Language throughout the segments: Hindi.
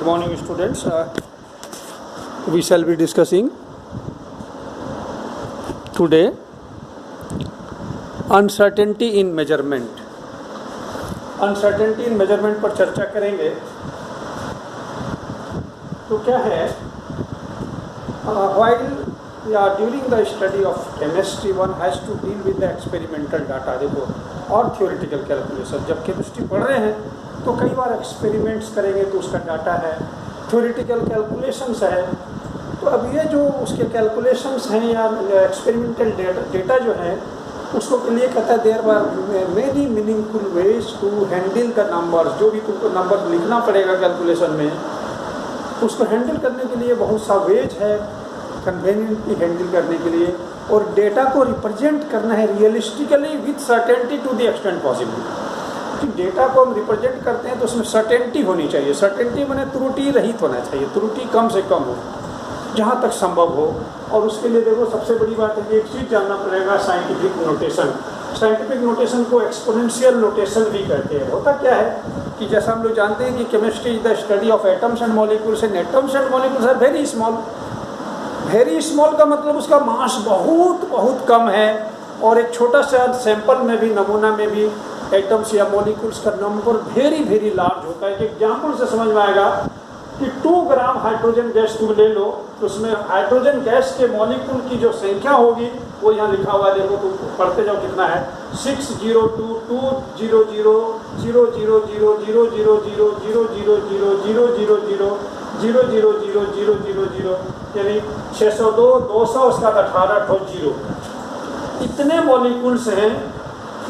Good morning, students. We shall be discussing today uncertainty in measurement. Uncertainty in measurement पर चर्चा करेंगे. तो क्या है, while during the study of chemistry one has to deal with the experimental data, देखो, और theoretical calculation. जब केमिस्ट्री पढ़ रहे हैं तो कई बार एक्सपेरिमेंट्स करेंगे तो उसका डाटा है, थ्योरेटिकल कैलकुलेशंस है. तो अब ये जो उसके कैलकुलेशंस हैं या एक्सपेरिमेंटल डेटा जो है उसको के लिए कहता है there are many meaningful ways to handle the numbers. जो भी तुमको नंबर लिखना पड़ेगा कैलकुलेशन में, उसको हैंडल करने के लिए बहुत सा वेज है कन्वीनियंटली हैंडल करने के लिए. और डेटा को रिप्रेजेंट करना है realistically with certainty to the extent possible. कि डेटा को हम रिप्रेजेंट करते हैं तो उसमें सर्टेनिटी होनी चाहिए. सर्टेनिटी माने त्रुटि रहित होना चाहिए, त्रुटि कम से कम हो जहाँ तक संभव हो. और उसके लिए देखो सबसे बड़ी बात है कि एक चीज़ जानना पड़ेगा, साइंटिफिक नोटेशन. साइंटिफिक नोटेशन को एक्सपोनेंशियल नोटेशन भी कहते हैं. होता क्या है कि जैसा हम लोग जानते हैं कि chemistry is the study of atoms and molecules, and atoms and molecules are very small. Very small का मतलब उसका मास बहुत बहुत कम है. और एक छोटा सा सैंपल में भी, नमूना में भी एटम्स या मॉलिक्यूल्स का नंबर वेरी वेरी लार्ज होता है. एक एग्जाम्पल से समझ में आएगा कि 2 ग्राम हाइड्रोजन गैस तुम ले लो तो उसमें हाइड्रोजन गैस के मॉलिक्यूल की जो संख्या होगी वो यहाँ लिखा हुआ है. देखो तुम पढ़ते जाओ कितना है. 6022000000000000000 यानी 602 200 उसका 18 ठो जीरो. इतने मॉलिक्यूल्स हैं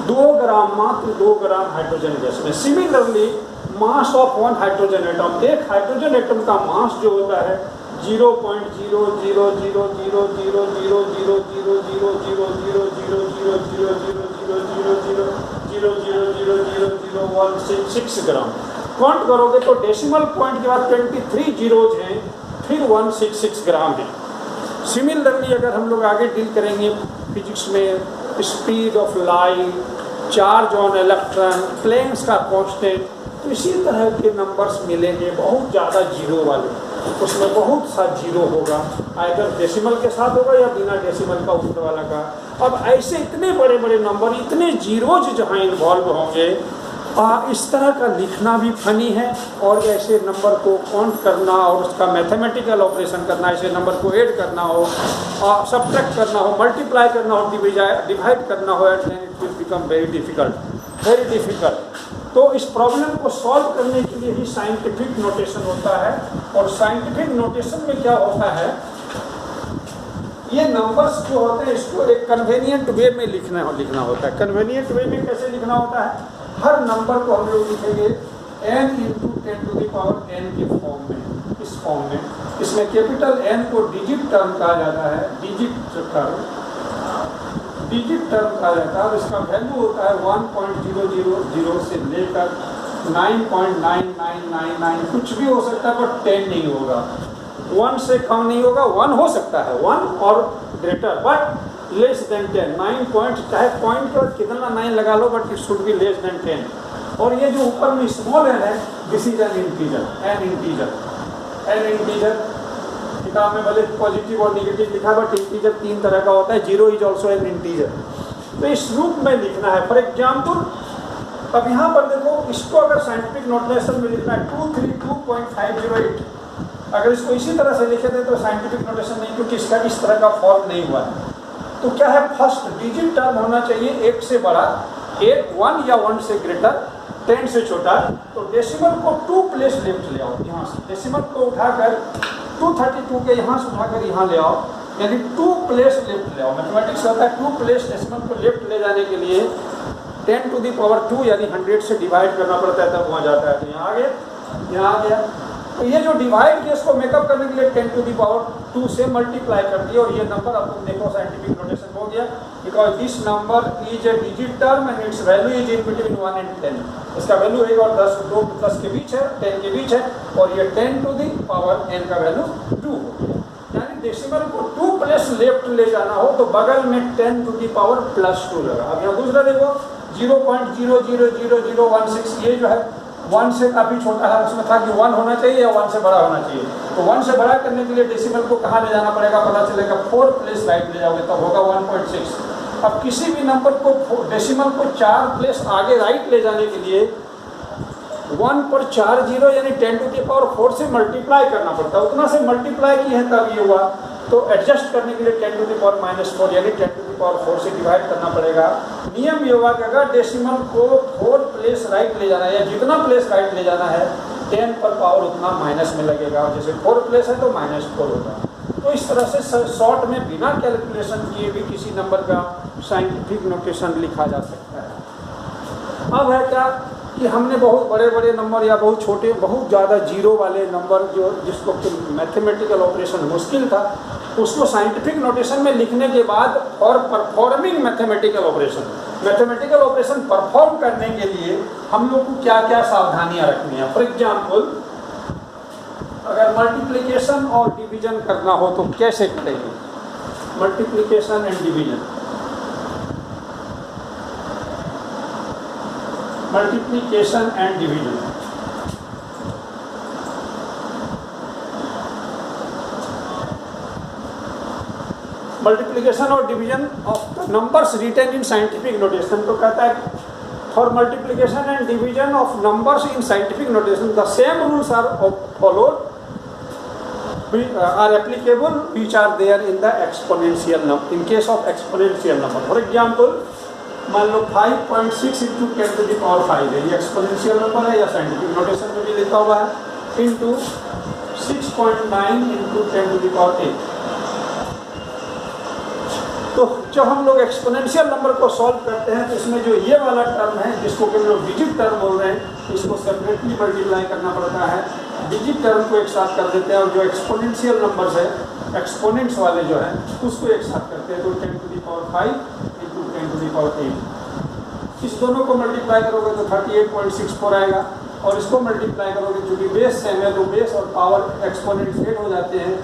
2 ग्राम, मात्र 2 ग्राम हाइड्रोजन गैस में. Similarly mass of one hydrogen atom, एक हाइड्रोजन एटम का मास जो होता है 0.0000000000000000000000000000016 ग्राम. काउंट करोगे तो डेसिमल पॉइंट के बाद 23 जीरोज हैं, फिर 166 ग्राम है. सिमिलरली अगर हम लोग आगे डील करेंगे फिजिक्स में, speed of light, charge on electron, Planck's का कांस्टेंट, तो इसी तरह के नंबर्स मिलेंगे बहुत ज़्यादा जीरो वाले. उसमें बहुत सा जीरो होगा, आइदर डेसिमल के साथ होगा या बिना डेसिमल का ऊपर वाला का. अब ऐसे इतने बड़े बड़े नंबर, इतने जीरोज जहाँ इन्वॉल्व होंगे, इस तरह का लिखना भी फनी है. और ऐसे नंबर को काउंट करना और उसका मैथमेटिकल ऑपरेशन करना, ऐसे नंबर को ऐड करना हो, सब्ट्रैक्ट करना हो, मल्टीप्लाई करना हो, डिवाइड करना हो, it will become very difficult, very difficult. तो इस प्रॉब्लम को सॉल्व करने के लिए ही साइंटिफिक नोटेशन होता है. और साइंटिफिक नोटेशन में क्या होता है, ये नंबर्स जो होते हैं इसको एक कन्वेनियंट वे में लिखना होता है. कन्वेनियंट वे में कैसे लिखना होता है, हर नंबर को हम लोग लिखेंगे n × 10⁻n के फॉर्म में, इस फॉर्म में. इसमें कैपिटल N को डिजिट टर्म कहा जाता है, डिजिट टर्म कहा जाता है. और इसका वैल्यू होता है 1.000 से लेकर 9.9999, कुछ भी हो सकता है पर 10 नहीं होगा. 1 से कम नहीं होगा, 1 हो सकता है, 1 और greater, but less than 10. 9 point, चाहे पॉइंट पर कितना 9 लगा लो, but it should be less than 10. और ये जो ऊपर में स्मॉल एन है, this is an integer. N integer किताब में भले पॉजिटिव और निगेटिव लिखा है, बट इंटीजर 3 तरह का होता है. 0 इज ऑल्सो एन इंटीजर. तो इस रूप में लिखना है. फॉर एग्जाम्पल अब यहाँ पर देखो, इसको अगर साइंटिफिक नोटेशन में लिखना है 232.508, अगर इसको इसी तरह से लिखे थे तो साइंटिफिक नोटेशन नहीं, क्योंकि इसका इस तरह का फॉर्म नहीं हुआ है. तो क्या है, फर्स्ट डिजिट टर्म होना चाहिए 1 से बड़ा, 1 या 1 से ग्रेटर, 10 से छोटा. तो डेसिमल को 2 प्लेस लेफ्ट ले आओ. यहाँ से डेसिमल को उठाकर 232 के यहाँ से उठाकर यहाँ ले आओ, यानी 2 प्लेस लेफ्ट ले आओ. मैथमेटिक्स होता है 2 प्लेस डेसिमल को लेफ्ट ले जाने के लिए 10⁻² यानी 100 से डिवाइड करना पड़ता है, तब वहाँ जाता है. तो यहाँ आ गया, यहाँ आ गया. तो ये जो डिवाइड केस को मेकअप करने के लिए 10⁻² से मल्टीप्लाई कर दिया. और ये नंबर अब तुम देखो साइंटिफिक नोटेशन हो गया, because this number is a digit term and it's value is in between 1 and 10. इसका वैल्यू है और 10 के बीच है, 10 के बीच है. और ये 10⁻n का वैल्यू 2 हो गया. यानी डेसिमल को 2 प्लेस लेफ्ट ले जाना हो तो बगल में 10⁻+2 लगा. अब यहाँ दूसरा देखो 0.0000016, ये जो है 1 से काफ़ी छोटा है, उसमें था कि 1 होना चाहिए या 1 से बड़ा होना चाहिए। तो 1 से बड़ा करने के लिए डेसिमल को कहाँ ले जाना पड़ेगा, पता चलेगा 4 प्लेस राइट ले जाओगे तब होगा 1.6। अब किसी भी नंबर को डेसिमल को 4 प्लेस आगे राइट ले जाने के लिए 1 पर 4 जीरो यानी 10 टू द पावर 4 से मल्टीप्लाई करना पड़ता है। उतना से मल्टीप्लाई की है तब ये हुआ। तो एडजस्ट करने के लिए 10 टू द पावर -4 यानी 10 टू द पावर 4 से डिवाइड करना पड़ेगा। नियम ये हुआ कि अगर डेसिमल को 4 प्लेस राइट ले जाना है या जितना प्लेस राइट ले जाना है 10 पर पावर उतना माइनस में लगेगा, और जैसे 4 प्लेस है तो -4 होगा। तो इस तरह से शॉर्ट में बिना कैलकुलेशन किए भी किसी नंबर का साइंटिफिक नोटेशन लिखा जा सकता है। अब है क्या कि हमने बहुत बड़े बड़े नंबर या बहुत छोटे बहुत ज़्यादा जीरो वाले नंबर जो जिसको मैथमेटिकल ऑपरेशन मुश्किल था उसको साइंटिफिक नोटेशन में लिखने के बाद और परफॉर्मिंग मैथमेटिकल ऑपरेशन परफॉर्म करने के लिए हम लोग को क्या क्या सावधानियां रखनी है। फॉर एग्जाम्पल अगर मल्टीप्लिकेशन और डिवीजन करना हो तो कैसे करेंगे, multiplication and division. Multiplication and division multiplication और division of the numbers written in scientific notation. तो कहता है for multiplication and division of numbers in scientific notation the same rules are followed are applicable which are there in the exponential number in case of exponential number। for example मान लो 5.6 into 10 to the power 5 है, ये एक्सपोनेंशियल नंबर है या साइंटिफिक नोटेशन में भी लिखा हुआ है, into 6.9 into 10 to the power 8। तो जब हम लोग एक्सपोनेंशियल नंबर को सॉल्व करते हैं तो इसमें जो ये वाला टर्म है जिसको कि हम लोग डिजिट टर्म बोल रहे हैं इसको सेपरेटली मल्टीप्लाई करना पड़ता है, डिजिट टर्म को एक साथ कर देते हैं, और जो एक्सपोनेंशियल नंबर्स है एक्सपोनेंट्स वाले जो है उसको एक साथ करते हैं। तो 10 to the power 5 into 10 to the power 8, इस दोनों को मल्टीप्लाई करोगे तो 38.64 आएगा, और इसको मल्टीप्लाई करोगे क्योंकि बेस सेम है तो बेस और पावर एक्सपोनेंट एड हो जाते हैं,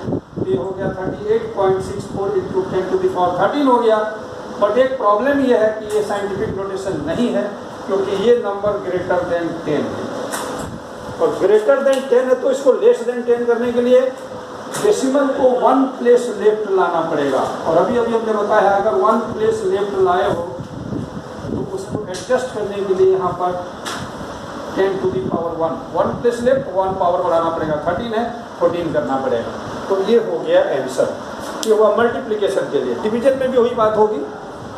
ये हो गया 38.64 into 10 to the power 13 हो गया। बट एक प्रॉब्लम ये है कि ये साइंटिफिक नोटेशन नहीं है क्योंकि ये नंबर ग्रेटर देन 10 है, और ग्रेटर देन 10 है तो इसको लेस देन 10 करने के लिए डेसिमल को 1 प्लेस लेफ्ट लाना पड़ेगा। और अभी हमने बताया अगर 1 प्लेस लेफ्ट लाए हो तो उसको एडजस्ट करने के लिए यहाँ पर 10 to the power 1 place left 1 power बढ़ाना पड़ेगा, 13 है 14 करना पड़ेगा। तो ये हो गया आंसर, ये हुआ मल्टीप्लिकेशन के लिए। डिवीजन में भी वही बात होगी,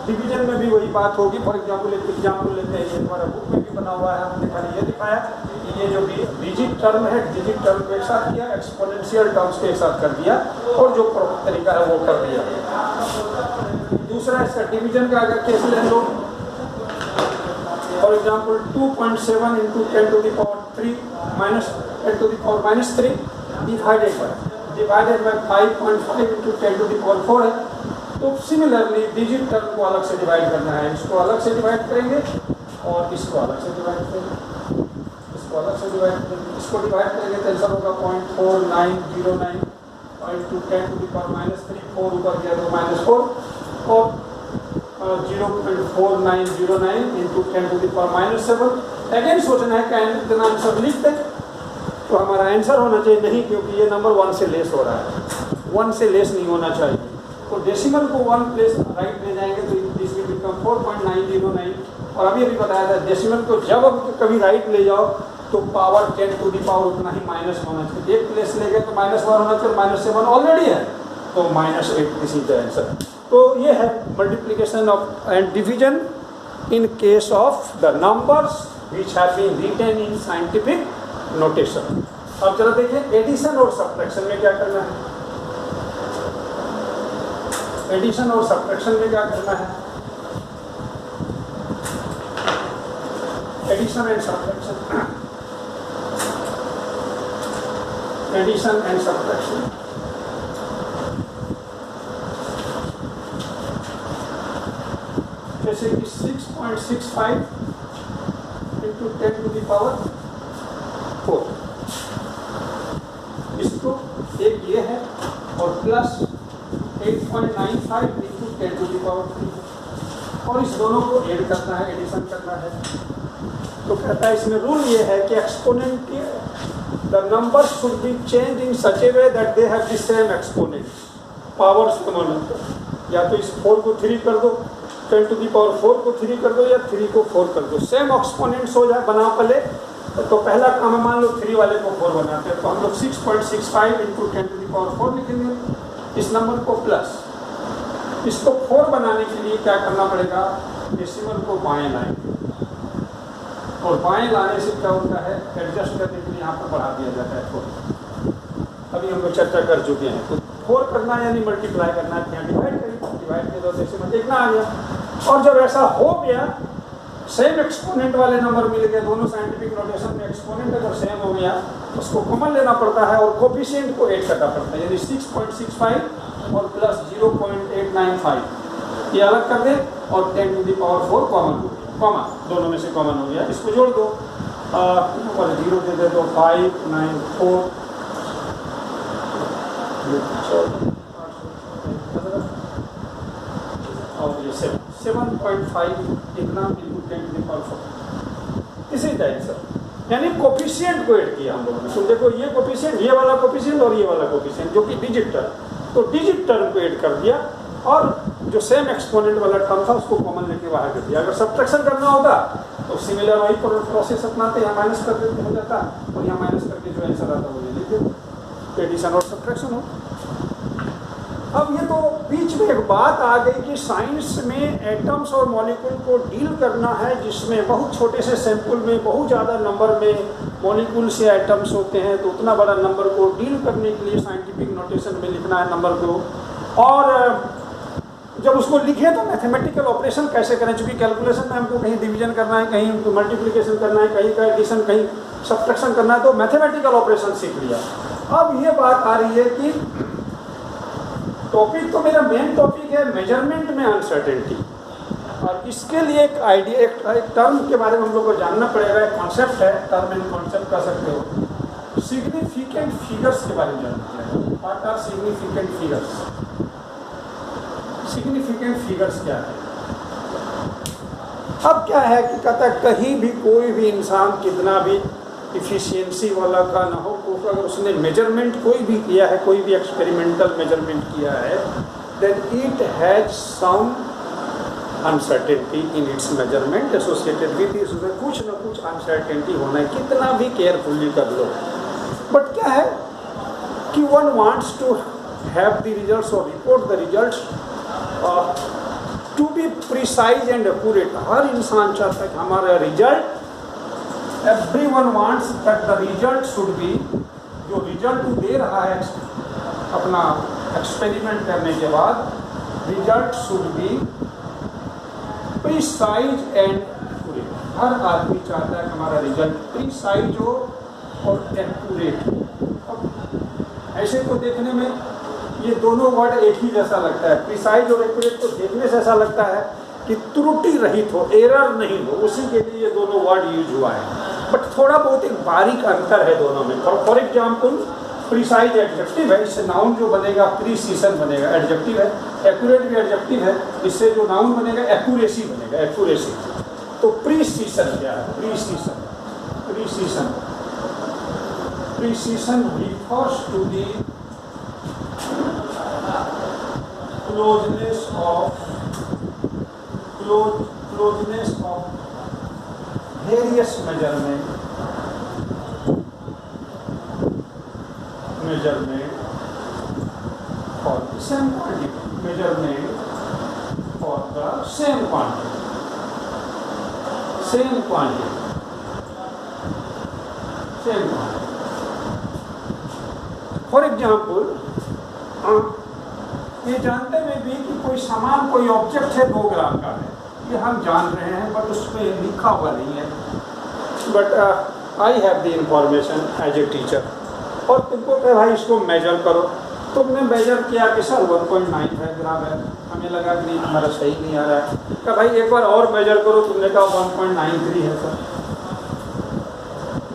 डिवीजन में भी वही बात होगी। फॉर एग्जाम्पल एक एग्जाम्पल लेते हैं, ये हमारा बुक में भी बना हुआ है, हमने खाली ये दिखाया कि ये जो भी डिजिट टर्म है डिजिट टर्म को एक साथ किया, एक्सपोनेंशियल टर्म्स को एक साथ कर दिया, और जो तरीका है वो कर दिया। दूसरा इसका डिवीजन का अगर केस ले लो, for example 2.7 into 10 to the power 3 minus 10 to the power -3 divided by 5.5 into 10 to the power 4 है। तो सिमिलरली डिजिट टर्म को अलग से डिवाइड करना है, इसको अलग से डिवाइड करेंगे और इसको अलग से डिवाइड करेंगे, इसको अलग से डिवाइड करेंगे, इसको डिवाइड करेंगे तो आंसर होगा 0.4909 into 10 to the power -3, 4 ऊपर गया तो -4, और 0.4909 into 10 to the power -7। Again सोचना है कि इतना आंसर लिखते तो हमारा आंसर होना चाहिए नहीं, क्योंकि ये नंबर 1 से लेस हो रहा है, 1 से लेस नहीं होना चाहिए। तो डेसिमल को 1 प्लेस राइट ले जाएंगे तो दिस विल बिकम 4.909, और अभी बताया था डेसिमल को जब कभी राइट ले जाओ तो पावर 10 to the पावर उतना ही माइनस होना चाहिए, एक प्लेस ले गए तो -1 होना चाहिए, -7 ऑलरेडी है तो -8 दिस इज द आंसर। तो ये है multiplication of and division in case of the numbers which have been written in scientific notation. अब चलो देखिए एडिशन और सब्ट्रैक्शन में क्या करना है, एडिशन और सब्ट्रैक्शन में क्या करना है, addition and subtraction, addition and subtraction. जैसे कि 6.65 into 10 to the power 4, इसको एक ये है और plus 8.95 into 10 to the power 3, और इस दोनों को ऐड करना है, एडिशन करना है। तो कहता है इसमें रूल ये है कि एक्सपोनेंट की the number should be change in such A way that they have the same exponent, powers दोनों, या तो इस 4 को 3 कर दो, 10 to the power 4 को 3 कर दो, या 3 को 4 कर दो, सेम एक्सपोनेंट्स हो जाए बना पले। तो पहला काम है, मान लो 3 वाले को 4 बनाते हैं, तो हम लोग 6.65 इंटू 10 to the power 4 लिखेंगे इस नंबर को, प्लस इसको 4 बनाने के लिए क्या करना पड़ेगा, डेसिमल को बाएं लाएंगे, और बाएं लाने से क्या होता है, एडजस्ट करने के लिए यहाँ पर बढ़ा दिया जाता है 4। अभी हम लोग चर्चा कर चुके हैं। तो 4 करना यानी मल्टीप्लाई करना है, यहाँ डिवाइड करें, डिवाइड के 2 डेसिमल देखना आ गया। और जब ऐसा हो गया, सेम एक्सपोनेंट वाले नंबर मिल गए, दोनों साइंटिफिक नोटेशन में एक्सपोनेंट अगर सेम हो गया उसको कॉमन लेना पड़ता है और कोफिशिएंट को ऐड करना पड़ता है, यानी 6.65 और प्लस 0.895 ये अलग कर दे, और 10 to the power 4 कॉमन हो गया, कॉमन दोनों में से कॉमन हो गया, इसको जोड़ दो, 0 दे दे दो, 594 और ये 7.5 इतना इंटू 10 to the power 4 इसी टाइप से, यानी कोफिशिएंट को ऐड किया हम लोगों ने। तो देखो ये कोफिशिएंट, ये वाला कोफिशिएंट और ये वाला कोफिशिएंट जो कि डिजिट टर्म, तो डिजिट टर्म को ऐड कर दिया, और जो सेम एक्सपोनेंट वाला टर्म था उसको कॉमन लेके बाहर कर दिया। अगर सब्ट्रैक्शन करना होता तो सिमिलर वही प्रोसेस अपनाते, यहाँ माइनस कर देते हो जाता, और यहाँ माइनस करके जो आंसर आता वो ले लेते, एडिशन और सब्ट्रैक्शन हो। अब ये तो बीच में एक बात आ गई कि साइंस में एटम्स और मॉलिक्यूल को डील करना है, जिसमें बहुत छोटे से सैंपल में बहुत ज़्यादा नंबर में मॉलिक्यूल्स या एटम्स होते हैं, तो उतना बड़ा नंबर को डील करने के लिए साइंटिफिक नोटेशन में लिखना है नंबर को, और जब उसको लिखे तो मैथमेटिकल ऑपरेशन कैसे करें, चूँकि कैलकुलेशन में हमको कहीं डिवीजन करना है, कहीं मल्टीप्लिकेशन करना है, कहीं का एडिशन, कहीं सब्ट्रैक्शन करना है, तो मैथमेटिकल ऑपरेशन सीख लिया। अब ये बात आ रही है कि टॉपिक तो मेरा मेन टॉपिक है मेजरमेंट में अनसर्टेनिटी, और इसके लिए एक आइडिया, एक टर्म के बारे में हम लोग को जानना पड़ेगा, एक कॉन्सेप्ट है, टर्म एंड कॉन्सेप्ट कह सकते हो, सिग्निफिकेंट फिगर्स के बारे में जानना पड़ेगा। What are significant figures? Significant figures क्या है? अब क्या है कि कहता है कहीं भी कोई भी इंसान कितना भी इफिशियंसी वाला का ना हो, तो अगर उसने मेजरमेंट कोई भी किया है, कोई भी एक्सपेरिमेंटल मेजरमेंट किया है, then it has some uncertainty in its measurement associated with, इसमें कुछ ना कुछ अनसर्टेनिटी होना है, कितना भी केयरफुली कर लो। बट क्या है कि one wants to have the results और report the results to be precise and accurate. हर इंसान चाहता है कि हमारा result, everyone wants that the result should be, जो रिजल्ट दे रहा है अपना एक्सपेरिमेंट करने के बाद, result should be precise and accurate. हर आदमी चाहता है कि हमारा रिजल्ट प्रिसाइज हो और एक्यूरेट हो। ऐसे तो देखने में ये दोनों वर्ड एक ही जैसा लगता है, प्रिसाइज और एक्यूरेट, तो देखने से ऐसा लगता है कि त्रुटि रहित हो, एरर नहीं हो, उसी के लिए ये दोनों वर्ड यूज हुआ है। बट थोड़ा बहुत एक बारीक अंतर है दोनों में। फॉर एग्जाम्पल प्रिसाइज एडजेक्टिव है, इससे नाउन जो बनेगा प्रीसीजन बनेगा, एडजेक्टिव है। एक्यूरेट भी एडजेक्टिव है, इससे जो नाउन बनेगा एक्यूरेसी बनेगा, एक्यूरेसी। तो प्रीसीजन क्या है? Precision, precision, precision refers to the closeness of closeness of various measurement for the same quantity, measurement for the same quantity, same quantity, same quantity. For example, ये जानते में भी कि कोई सामान, कोई ऑब्जेक्ट है 2 ग्राम का है, ये हम जान रहे हैं, बट उस पर लिखा हुआ नहीं है। But I have the information as a teacher, और तुमको कहे भाई इसको मेजर करो, तुमने मेजर किया कि सर 1.95 ग्राम है, हमें लगा कि नहीं हमारा सही नहीं आ रहा है, कहा भाई एक बार और मेजर करो, तुमने कहा 1.93 है सर।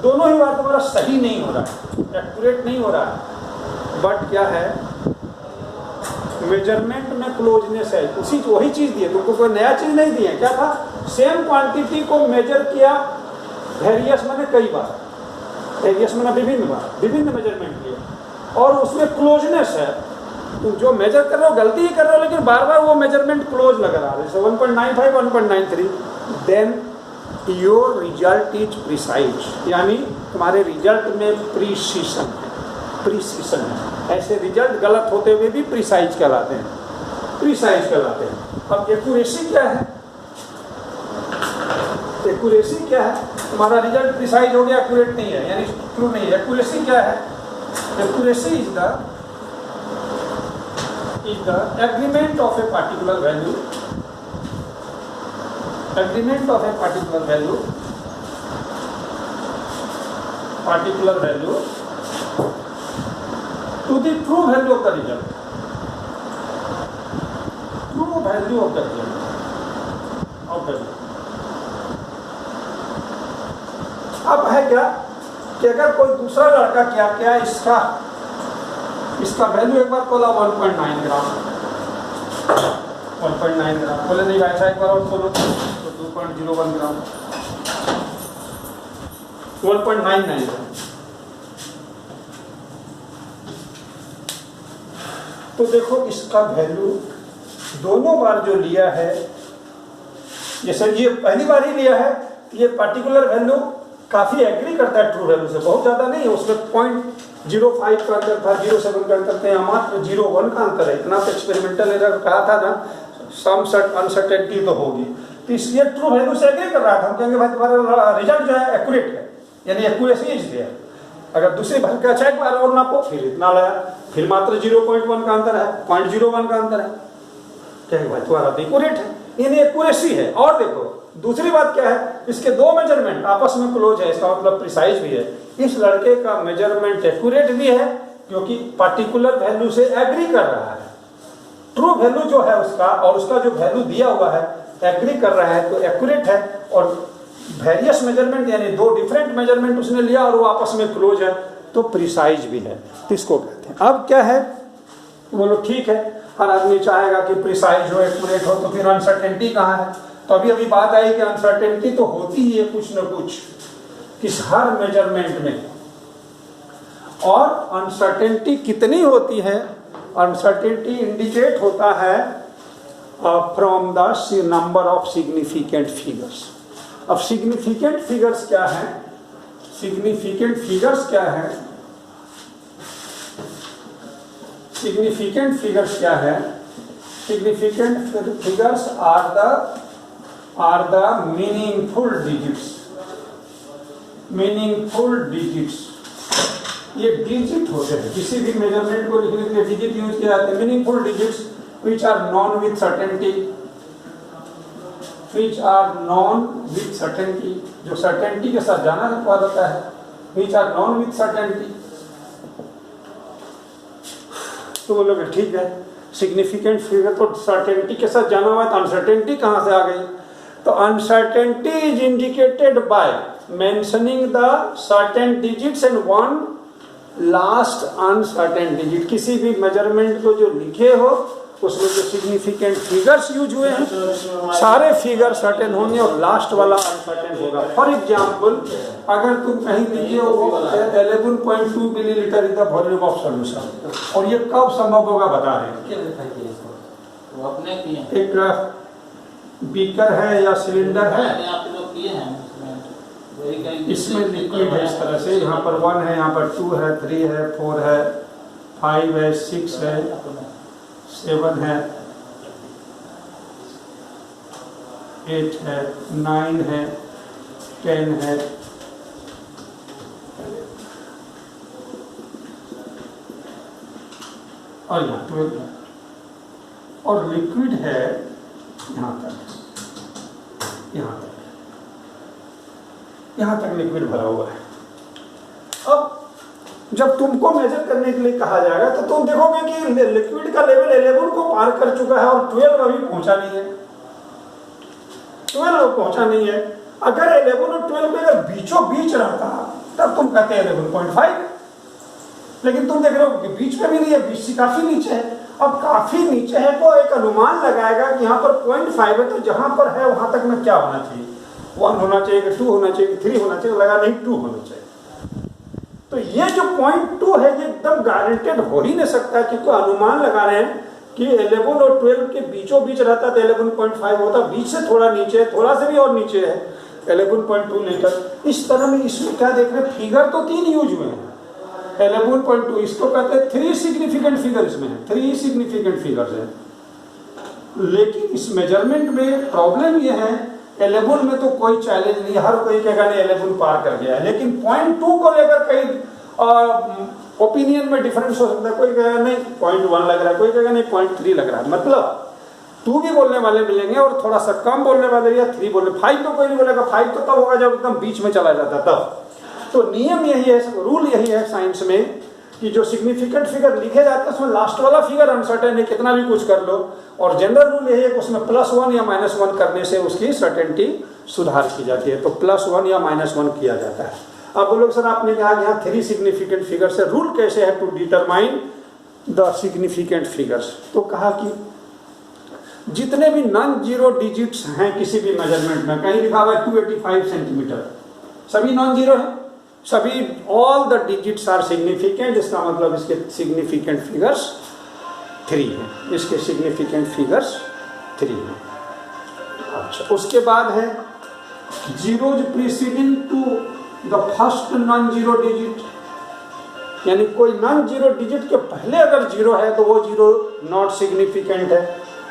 दोनों ही बार तुम्हारा सही नहीं हो रहा है, एक्यूरेट नहीं हो रहा है। बट क्या है, मेजरमेंट में क्लोजनेस है, उसी वही चीज़ दी है, तुमको कोई नया चीज़ नहीं दी है। क्या था? सेम क्वांटिटी को मेजर किया वेरियस मैंने कई बार, वेरियस मैंने विभिन्न बार, विभिन्न मेजरमेंट लिए, और उसमें क्लोजनेस है, तुम जो मेजर कर रहे हो गलती ही कर रहे हो, लेकिन बार बार वो मेजरमेंट क्लोज लग रहा है, जैसे 1.95, 1.93, then your result is precise, यानी तुम्हारे रिजल्ट में प्रिसीशन है, प्रिसीशन है। ऐसे रिजल्ट गलत होते हुए भी प्रिसाइज कहलाते हैं, प्रिसाइज कहलाते हैं। अब एक्यूरेसी क्या है? एक्यूरेसी क्या है? तुम्हारा रिजल्ट प्रिसाइज हो गया, एक्यूरेट नहीं है, यानी ट्रू नहीं है। एक्यूरेसी क्या है? Accuracy is the agreement of a particular value, agreement of a particular value to the true value of the result, true value of the result. अब है क्या कि अगर कोई दूसरा लड़का क्या इसका वैल्यू एक बार बोला 1.9 ग्राम, 1.9 ग्राम बोले, नहीं ऐसा एक बार और बोलो तो 2.01 ग्राम, 1.99 ग्राम। तो देखो इसका वैल्यू दोनों बार जो लिया है, जैसे ये पहली बार ही लिया है, ये पार्टिकुलर वैल्यू काफी एग्री करता है ट्रू वैल्यू से, बहुत ज्यादा नहीं है, उसमें 0.05 का अंतर था, 0.7 का अंतर था, मात्र 0.1 का अंतर है। इतना तो एक्सपेरिमेंटल एरर कहा था ना, सम अनसर्टेनिटी तो होगी, तो इसलिए ट्रू वैल्यू से एग्री कर रहा था। हम कहेंगे भाई तुम्हारा रिजल्ट जो है एक्यूरेट है, यानी एक्यूरेसी इज देयर। अगर दूसरी भर का अच्छा एक बार और नापो, फिर इतना लाया, फिर मात्र 0.1 का अंतर है, 0.01 का अंतर है, कहेंगे भाई तुम्हारा एक्यूरेट है, यानी एक्यूरेसी है। और देखो दूसरी बात क्या है, इसके दो मेजरमेंट आपस में क्लोज है, इसका मतलब प्रिसाइज भी है। इस लड़के का मेजरमेंट एक्यूरेट भी है क्योंकि पार्टिकुलर वैल्यू से एग्री कर रहा है, ट्रू वैल्यू जो है उसका और उसका जो वैल्यू दिया हुआ है एग्री कर रहा है, तो एक्यूरेट है। और वेरियस मेजरमेंट यानी दो डिफरेंट मेजरमेंट उसने लिया और वो आपस में क्लोज है, तो प्रिसाइज भी है, किसको कहते हैं। अब क्या है, बोलो ठीक है, हर आदमी चाहेगा कि प्रिसाइज हो, एक्यूरेट हो, तो फिर अनसर्टेनिटी कहाँ है? तो अभी बात आई कि अनसर्टेनिटी तो होती ही है कुछ न कुछ किस हर मेजरमेंट में। और अनसर्टेनिटी कितनी होती है? अनसर्टेनिटी इंडिकेट होता है from the number of significant figures. अब सिग्निफिकेंट फिगर्स क्या है? सिग्निफिकेंट फिगर्स क्या है? सिग्निफिकेंट फिगर्स क्या है? Significant figures are the meaningful digits. Meaningful digits, ये डिजिट होते हैं, किसी भी मेजरमेंट को लिखने के लिए डिजिट यूज किया जाता है। Meaningful digits which are known with certainty, which are known with certainty, जो certainty के साथ जाना जाता है, which are known with certainty। तो बोलोगे ठीक है, सिग्निफिकेंट फिगर तो certainty के साथ जाना हुआ है, तो अनसर्टेनिटी कहाँ से आ गई? तो uncertainty is indicated by mentioning the certain digits and one last uncertain digit. किसी भी मेजरमेंट को जो लिखे हो उसमें जो सिग्निफिकेंट फिगर्स यूज हुए हैं सारे फिगर सर्टेन होंगे और लास्ट वाला अनसर्टेन होगा। फॉर एग्जांपल, अगर तुम कहीं लिखे हो 11.2 millilitre is the volume of solution, और ये कब संभव होगा बता रहे हैं। एक बीकर है या सिलेंडर है, इसमें लिक्विड है इस तरह से, यहाँ पर 1 है, यहाँ पर 2 है, 3 है, 4 है, 5 है, 6 है, 7 है, 8 है, 9 है, 10 है, और यहाँ 12 है, और लिक्विड है यहाँ तक, यहाँ तक लिक्विड भरा हुआ है। अब जब तुमको मेजर करने के लिए कहा जाएगा तो तुम देखोगे कि लिक्विड का लेवल 11 को पार कर चुका है और 12 अभी पहुंचा नहीं है, 12 पहुंचा नहीं है। अगर 11 और 12 में अगर बीचों बीच रहता तब तुम कहते हैं 11.5, लेकिन तुम देख रहे हो कि बीच में भी नहीं है, बीच से काफी नीचे है। अब काफी नीचे है तो एक अनुमान लगाएगा कि यहाँ पर 0.5 है, तो जहां पर है वहां तक में क्या होना चाहिए, 1 होना चाहिए कि 2 होना चाहिए कि 3 होना चाहिए, लगा नहीं 2 होना चाहिए। तो ये जो 0.2 है ये एकदम गारंटेड हो ही नहीं सकता, क्योंकि अनुमान लगा रहे हैं कि 11 और 12 के बीचों बीच रहता तो 11.5 होता, बीच से थोड़ा नीचे, थोड़ा से भी और नीचे है 11.2 लीटर। इस तरह में इसमें क्या देख रहे हैं, फिगर तो 3 यूज हुए हैं। 11.2 इसको कहते हैं 3 सिग्निफिकेंट फिगर, इसमें है 3 सिग्निफिकेंट फिगर्स है। लेकिन इस मेजरमेंट में प्रॉब्लम ये है, 11 में तो कोई चैलेंज नहीं, हर कोई कहेगा नहीं 11 पार कर गया है, लेकिन 0.2 को लेकर कई ओपिनियन में डिफरेंस हो सकता है। कोई कहेगा नहीं 0.1 लग रहा है, कोई कहेगा नहीं 0.3 लग रहा है। मतलब 2 भी बोलने वाले मिलेंगे और थोड़ा सा कम बोलने वाले, या 3 बोलने, 5 तो कोई नहीं बोलेगा, 5 तो तब होगा जब एकदम बीच में चला जाता तब। तो नियम यही है, रूल यही है साइंस में कि जो सिग्निफिकेंट फिगर लिखे जाते हैं उसमें लास्ट वाला फिगर अनसर्टेन है, कितना भी कुछ कर लो। और जनरल रूल यही है कि उसमें +1 या -1 करने से उसकी सर्टेनिटी सुधार की जाती है, तो +1 या -1 किया जाता है। अब बोलो सर आपने कहा कि यहाँ 3 सिग्निफिकेंट फिगर से रूल कैसे है to determine the significant figures. तो कहा कि जितने भी नॉन जीरो डिजिट्स हैं किसी भी मेजरमेंट में, कहीं लिखा हुआ है 285 सेंटीमीटर, सभी नॉन जीरो है, सभी all the digits are significant, इसका मतलब इसके सिग्निफिकेंट फिगर्स 3 हैं, इसके सिग्निफिकेंट फिगर्स 3 हैं। अच्छा, उसके बाद है zeros preceding to the first non zero digit, यानी कोई नॉन जीरो डिजिट के पहले अगर जीरो है तो वो जीरो नॉट सिग्निफिकेंट है।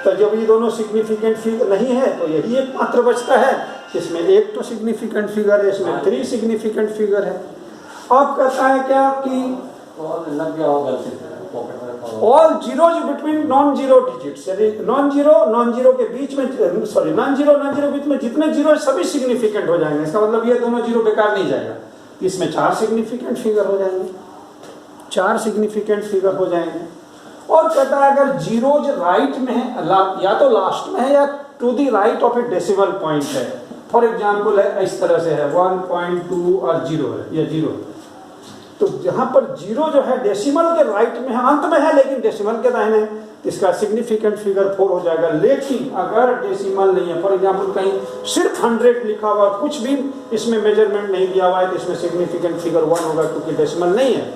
तो जब ये दोनों सिग्निफिकेंट फिगर नहीं है तो यही एक मात्र बचता है, इसमें एक तो सिग्निफिकेंट फिगर है, इसमें 3 सिग्निफिकेंट फिगर है। अब कहता है क्या कि लग गया होगा all zeros between non zero digits, यानी नॉन जीरो के बीच में, सॉरी नॉन जीरो बीच में जितने जीरो है सभी सिग्निफिकेंट हो जाएंगे। इसका मतलब ये दोनों जीरो बेकार नहीं जाएगा, इसमें 4 सिग्निफिकेंट फिगर हो जाएंगे, 4 सिग्निफिकेंट फिगर हो जाएंगे। और कहता है अगर जीरोज राइट में है, या तो लास्ट में है या to the right of a decimal point है। फॉर एग्जाम्पल है इस तरह से है 1.2 और 0 है या 0, तो जहां पर 0 जो है डेसिमल के राइट में है, अंत में है लेकिन डेसिमल के दाहिने है, इसका सिग्निफिकेंट फिगर 4 हो जाएगा। लेकिन अगर डेसिमल नहीं है, फॉर एग्जाम्पल कहीं सिर्फ 100 लिखा हुआ, कुछ भी इसमें मेजरमेंट नहीं दिया हुआ है, तो इसमें सिग्निफिकेंट फिगर 1 होगा क्योंकि डेसिमल नहीं है।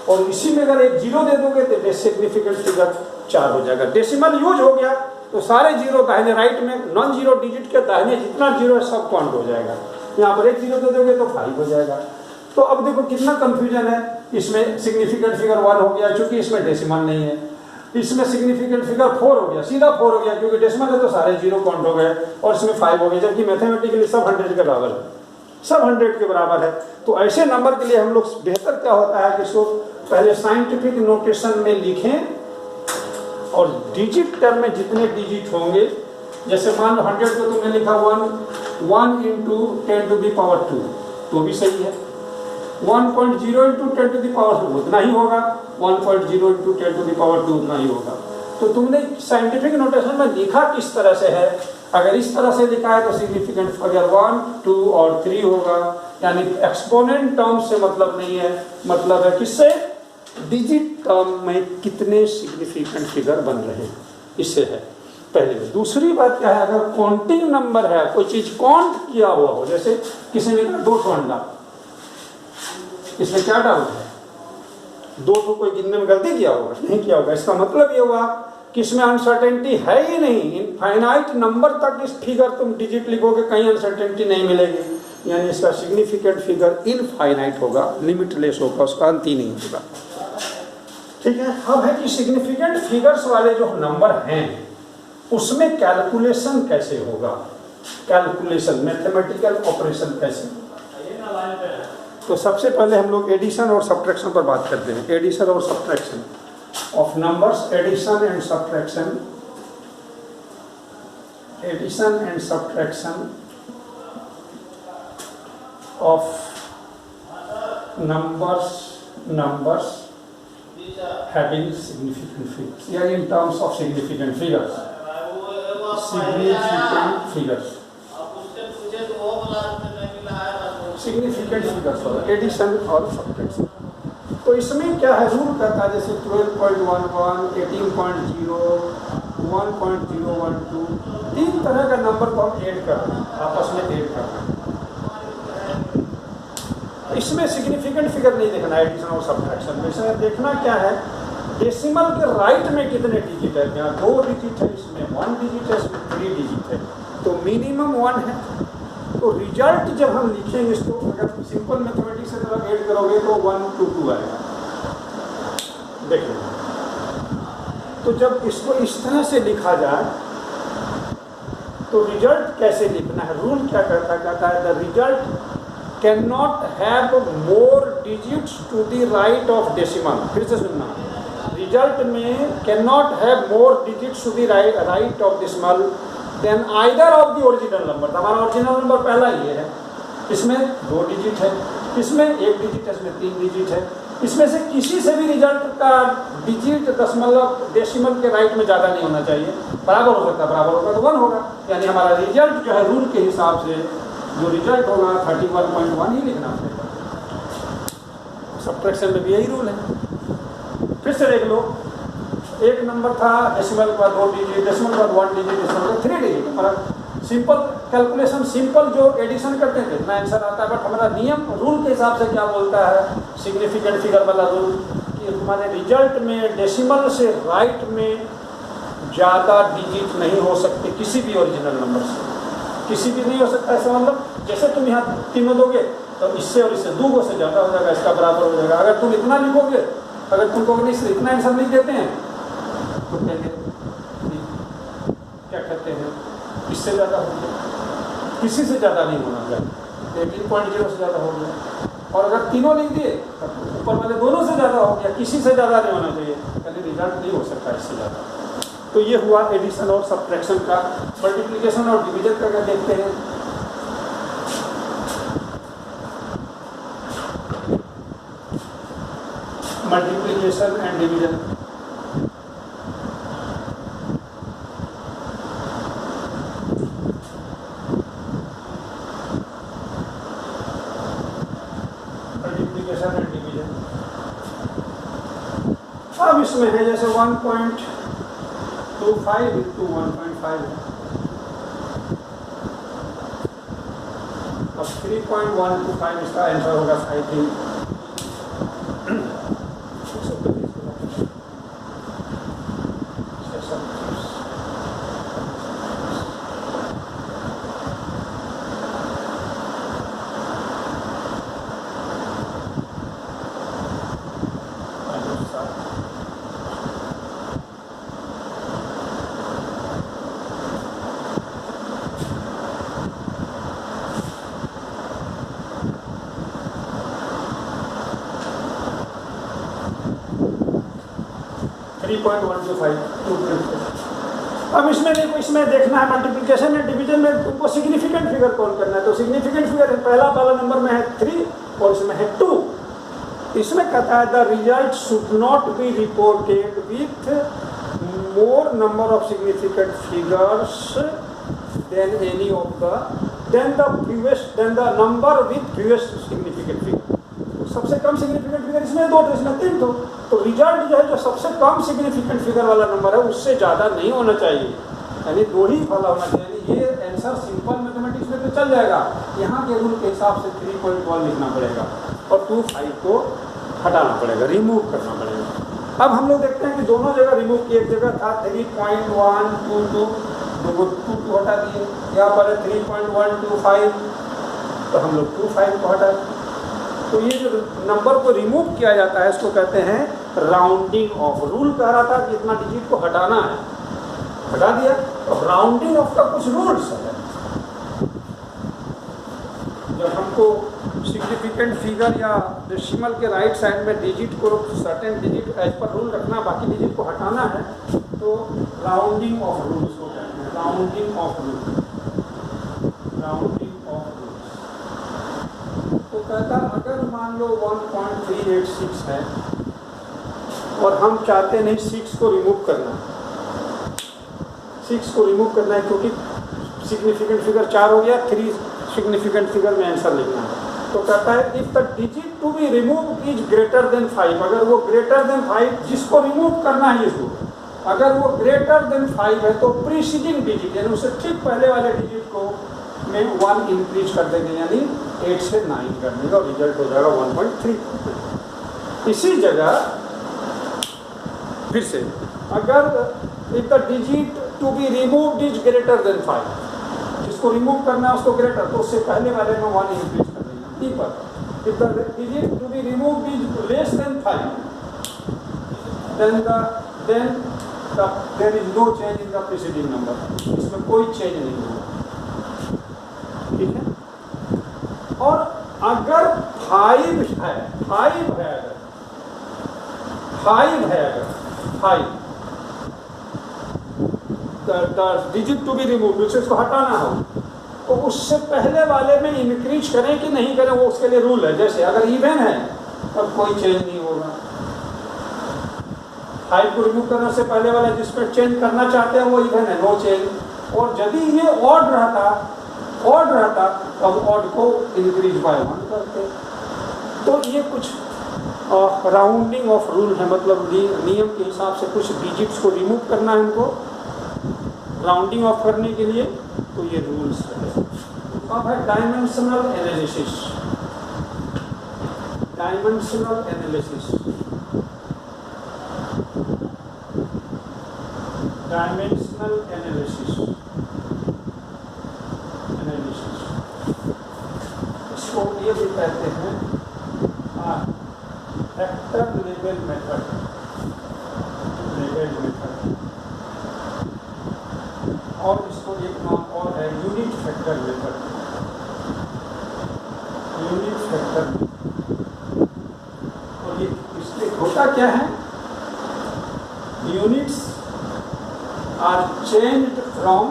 और इसी में अगर एक 0 दे दोगे तो सिग्निफिकेंट फिगर 4 हो जाएगा। डेसिमल यूज हो गया तो सारे जीरो दाहिने राइट में, नॉन जीरो डिजिट के दाहिने जितना जीरो है सब काउंट हो जाएगा। यहाँ पर एक 0 दे दोगे तो 5 हो जाएगा। तो अब देखो कितना कंफ्यूजन है, इसमें सिग्निफिकेंट फिगर 1 हो गया क्योंकि इसमें डेसिमल नहीं है, इसमें सिग्निफिकेंट फिगर 4 हो गया, सीधा 4 हो गया क्योंकि डेसिमल है तो सारे जीरो काउंट हो गए, और इसमें 5 हो गए, जबकि मैथमेटिकली सब 100 के बराबर है, सब 100 के बराबर है। तो ऐसे नंबर के लिए हम लोग बेहतर क्या होता है कि इसको पहले साइंटिफिक नोटेशन में लिखें और डिजिट टर्म में जितने डिजिट होंगे, जैसे मान लो 100 को तुमने लिखा 1 into 10 to the power 2, तो भी सही है। 1.0 into 10 to the power 2 उतना ही होगा, 1.0 into 10 to the power 2 उतना ही होगा। तो तुमने साइंटिफिक नोटेशन में लिखा किस तरह से है, अगर इस तरह से लिखा है तो सिग्निफिकेंट फिगर 1, 2 और 3 होगा, यानी एक्सपोनेंट टर्म से मतलब नहीं है, मतलब है किससे, डिजिट टर्म में कितने सिग्निफिकेंट फिगर बन रहे हैं, इससे है पहले। दूसरी बात क्या है, अगर काउंटिंग नंबर है, कोई चीज काउंट किया हुआ हो, जैसे किसी ने कहा 200 अंडा, इसमें क्या डाउट है, 200 कोई गिनने में गलती किया होगा, नहीं किया होगा, इसका मतलब ये हुआ कि इसमें अनसर्टेनिटी है ही नहीं। इनफाइनाइट नंबर तक इस फिगर तुम डिजिट लिखोगे कहीं अनसर्टेनिटी नहीं मिलेगी, यानी इसका सिग्निफिकेंट फिगर इनफाइनाइट होगा, लिमिटलेस होगा, उसका अंत ही नहीं होगा। ठीक है, अब है कि सिग्निफिकेंट फिगर्स वाले जो नंबर हैं उसमें कैलकुलेशन कैसे होगा, कैलकुलेशन मैथमेटिकल ऑपरेशन कैसे। तो सबसे पहले हम लोग एडिशन और सब्ट्रैक्शन पर बात करते हैं, एडिशन और subtraction of numbers, addition and subtraction, addition and subtraction of numbers having significant figures, या in terms of significant figures, significant figures होगा, एडिशन और सब्ट्रैक्शन। तो इसमें क्या है, रूल कहता है जैसे 12.11, 18.0, 1.012, 3 तरह का नंबर को हम ऐड कर रहे हैं, आपस में ऐड कर रहे हैं। इसमें सिग्निफिकेंट फिगर नहीं देखना है एडिशन और सब्ट्रैक्शन में, इसमें देखना क्या है, डेसिमल के राइट में कितने डिजिट है। यहाँ 2 डिजिट है, इसमें 1 डिजिट है, इसमें 3 डिजिट है, तो मिनिमम 1 है। तो रिजल्ट जब हम लिखेंगे इसको, अगर सिंपल मैथमेटिक्स से तरह ऐड करोगे तो 1 2 2 आएगा। देखिए, तो जब इसको इस तरह से लिखा जाए तो रिजल्ट कैसे लिखना है, रूल क्या कहता है, the result can not have more digits to the right of decimal. फिर से सुनना, रिजल्ट में can not have more digits to the right of decimal than either of the original number. हमारा ओरिजिनल नंबर पहला ये है, इसमें 2 डिजिट है, इसमें 1 डिजिट है, इसमें 3 डिजिट है, इसमें से किसी से भी रिजल्ट का डिजिट दशमलव डेसिमल के राइट में ज़्यादा नहीं होना चाहिए, बराबर हो सकता है, बराबर होगा तो 1 होगा, यानी हमारा रिजल्ट जो है रूल के हिसाब से जो रिजल्ट होगा 31.1 ही लिखना पड़ेगा। सब्ट्रैक्शन में भी यही रूल है। फिर से देख लो, एक नंबर था डेसिमल का 2 डिजिट, डेसिमल का 1 डिजिट, डेसिमल का 3 डिजिट, हमारा सिंपल कैलकुलेशन, सिंपल जो एडिशन करते थे इतना आंसर आता है। बट हमारा नियम रूल के हिसाब से क्या बोलता है, सिग्निफिकेंट फिगर वाला रूल, कि हमारे रिजल्ट में डेसिमल से राइट में ज़्यादा डिजिट नहीं हो सकते किसी भी ओरिजिनल नंबर से, किसी भी नहीं हो सकता। ऐसा मतलब जैसे तुम यहाँ तीनों दोगे तो इससे और इससे 2 से ज़्यादा हो जाएगा, इसका बराबर हो जाएगा। अगर तुम इतना लिखोगे, अगर तुम कहोगे नहीं इतना आंसर लिख देते हैं तो कहेंगे क्या कहते हैं, इससे ज़्यादा हो गया, किसी से ज़्यादा नहीं होना चाहिए, 18.0 से ज़्यादा हो गया। और अगर तीनों लिख दिए ऊपर वाले दोनों से ज़्यादा हो गया, किसी से ज़्यादा नहीं होना चाहिए, कभी रिजल्ट नहीं हो सकता इससे ज़्यादा। तो ये हुआ एडिशन और सब्ट्रैक्शन का। मल्टीप्लिकेशन और डिवीजन का अगर देखते हैं, multiplication and division, multiplication and division अब इसमें है जैसे 1.25 into 1.5 है, अब 3.125 इसका आंसर होगा 5। अब इसमें देखो, इसमें देखना है मल्टीप्लिकेशन एंड डिवीजन में तुमको सिग्निफिकेंट फिगर कॉल करना है। तो सिग्निफिकेंट फिगर पहला वाला नंबर में है 3 और इसमें है 2। इसमें कहता है the result should not be reported with more number of significant figures than any of the number with fewest significant figure. सबसे कम सिग्निफिकेंट फिगर इसमें 2 तो इसमें 3 तो रिजल्ट जो है जो सबसे कम सिग्निफिकेंट फिगर वाला नंबर है उससे ज़्यादा नहीं होना चाहिए, यानी 2 ही वाला होना चाहिए। ये आंसर सिंपल मैथमेटिक्स में तो चल जाएगा, यहाँ के रूल के हिसाब से 3.1 लिखना पड़ेगा और 25 को हटाना पड़ेगा, रिमूव करना पड़ेगा। अब हम लोग देखते हैं कि दोनों जगह रिमूव की, एक जगह था 3.122 तो 2 हटा दिए, यहाँ पर है 3.125 तो हम लोग 25 को हटा दिए। तो ये जो नंबर को रिमूव किया जाता है इसको कहते हैं राउंडिंग ऑफ। रूल कह रहा था कि इतना डिजिट को हटाना है, हटा दिया। तो राउंडिंग ऑफ का कुछ रूल्स है। जब हमको सिग्निफिकेंट फिगर या डेसिमल के राइट साइड में डिजिट को सर्टेन डिजिट एज पर रूल रखना, बाकी डिजिट को हटाना है, तो राउंडिंग ऑफ रूल्स को कहते हैं। Rounding off rules, rounding off rules. तो कहता अगर मान लो 1.386 है और हम चाहते नहीं 6 को रिमूव करना, 6 को रिमूव करना है क्योंकि सिग्निफिकेंट फिगर 4 हो गया, 3 सिग्निफिकेंट फिगर में आंसर लिखना है। तो कहता है if the digit to be remove is greater than 5, अगर वो ग्रेटर देन 5 जिसको रिमूव करना है इसको, अगर वो ग्रेटर देन 5 है तो प्रीसीडिंग डिजिट यानी उससे ठीक पहले वाले डिजिट को में 1 इंक्रीज कर देंगे, यानी 8 से 9 कर देंगे और रिजल्ट हो जाएगा 1.3। इसी जगह फिर से अगर if the digit to be removed is greater than 5, जिसको रिमूव करना है उसको ग्रेटर, तो उससे पहले वाले में 1 इंक्रीज कर देंगे। टी पर if the digit to be removed is less than 5 then there is no change in the preceding number, इसमें कोई चेंज नहीं होगा, ठीक है। और अगर 5 है, 5 है, अगर 5 है, अगर 5 डिजिट टू बी रिमूव, उसको हटाना हो, तो उससे पहले वाले में इंक्रीज करें कि नहीं करें, वो उसके लिए रूल है। जैसे अगर इवन है तब कोई चेंज नहीं होगा, 5 को रिमूव करने से पहले वाला जिस पर चेंज करना चाहते हैं वो इवन है, नो चेंज। और यदि ये ऑड रहता तब ऑड को इंक्रीज बाय 1 करते। तो ये कुछ राउंडिंग ऑफ रूल है, मतलब नियम के हिसाब से कुछ डिजिट्स को रिमूव करना है उनको राउंडिंग ऑफ करने के लिए, तो ये रूल्स है। अब है dimensional analysis. Dimensional analysis, dimensional analysis, इसको ये भी कहते हैं फैक्टर लेवल मेथड, और इसको एक नाम और है unit factor method, unit factor. और ये इसके होता क्या है, units are changed from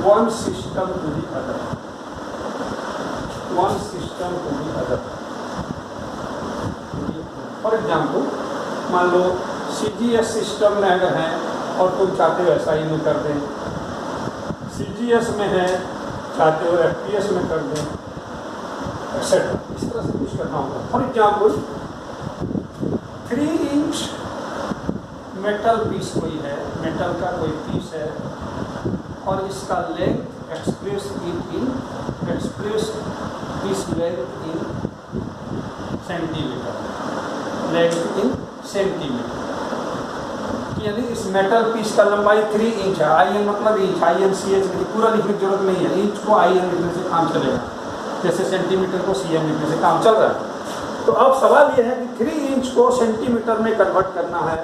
one system to the other, one system to the other। For example मान लो CGS सिस्टम में अगर है और तुम चाहते हो SI में कर दें, CGS में है चाहते हो FPS में कर दें, एक्सेट्रा, इस तरह से कुछ करना होगा। For example 3 inch metal piece कोई है, मेटल का कोई पीस है और इसका length express this length in centimeter, length in centimeter, यानी इस मेटल पीस का लंबाई 3 इंच है। IN मतलब इंच, INCH पूरा लिखने की जरूरत नहीं है, इंच को IN लिखने से काम चलेगा, जैसे सेंटीमीटर को CM लिखने से काम चल रहा है। तो अब सवाल यह है कि 3 इंच को सेंटीमीटर में कन्वर्ट करना है,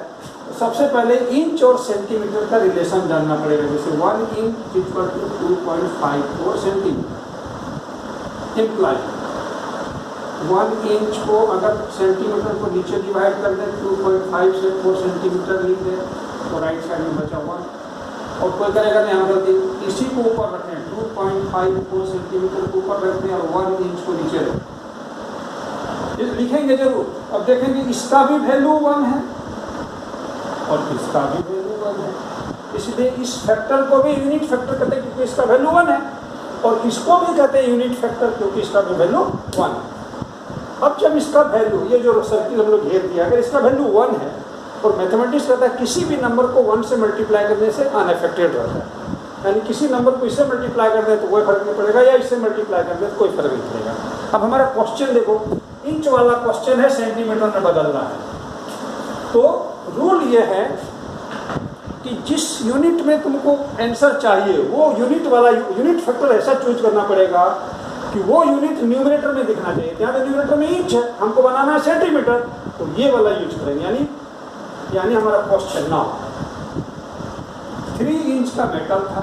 तो सबसे पहले इंच और सेंटीमीटर का रिलेशन जानना पड़ेगा। जैसे 1 inch equal to 2.54 centimeter, imply 1 inch को अगर सेंटीमीटर को नीचे डिवाइड कर दें 2.5 से 4 सेंटीमीटर लिख दें तो राइट साइड में बचा 1। और कोई करेगा नहीं, हम गलती इसी को ऊपर रखें, 2.54 सेंटीमीटर को ऊपर रख दें और 1 इंच को नीचे रखें, लिखेंगे जरूर। अब देखेंगे इसका भी वैल्यू 1 है और इसका भी वैल्यू 1 है, इसलिए इस फैक्टर को भी यूनिट फैक्टर कहते हैं क्योंकि इसका वैल्यू 1 है, और इसको भी कहते हैं यूनिट फैक्टर क्योंकि इसका भी वैल्यू 1 है। अब जब इसका वैल्यू, ये जो सर्किल हम लोग घेर दिया, अगर इसका वैल्यू 1 है और मैथमेटिक्स कहता है किसी भी नंबर को 1 से मल्टीप्लाई करने से अनअफेक्टेड रहता है, यानी किसी नंबर को इससे मल्टीप्लाई कर दें तो कोई फर्क नहीं पड़ेगा, या इससे मल्टीप्लाई कर दें तो कोई फर्क नहीं पड़ेगा। अब हमारा क्वेश्चन देखो, इंच वाला क्वेश्चन है, सेंटीमीटर में बदलना है, तो रूल ये है कि जिस यूनिट में तुमको आंसर चाहिए वो यूनिट वाला यूनिट फैक्टर ऐसा चूज करना पड़ेगा कि वो यूनिट न्यूमरेटर में दिखना चाहिए। यहाँ तो न्यूमरेटर में इंच है, हमको बनाना है सेंटीमीटर, तो ये वाला यूज करेंगे। यानी हमारा क्वेश्चन ना 3 इंच का मेटल था,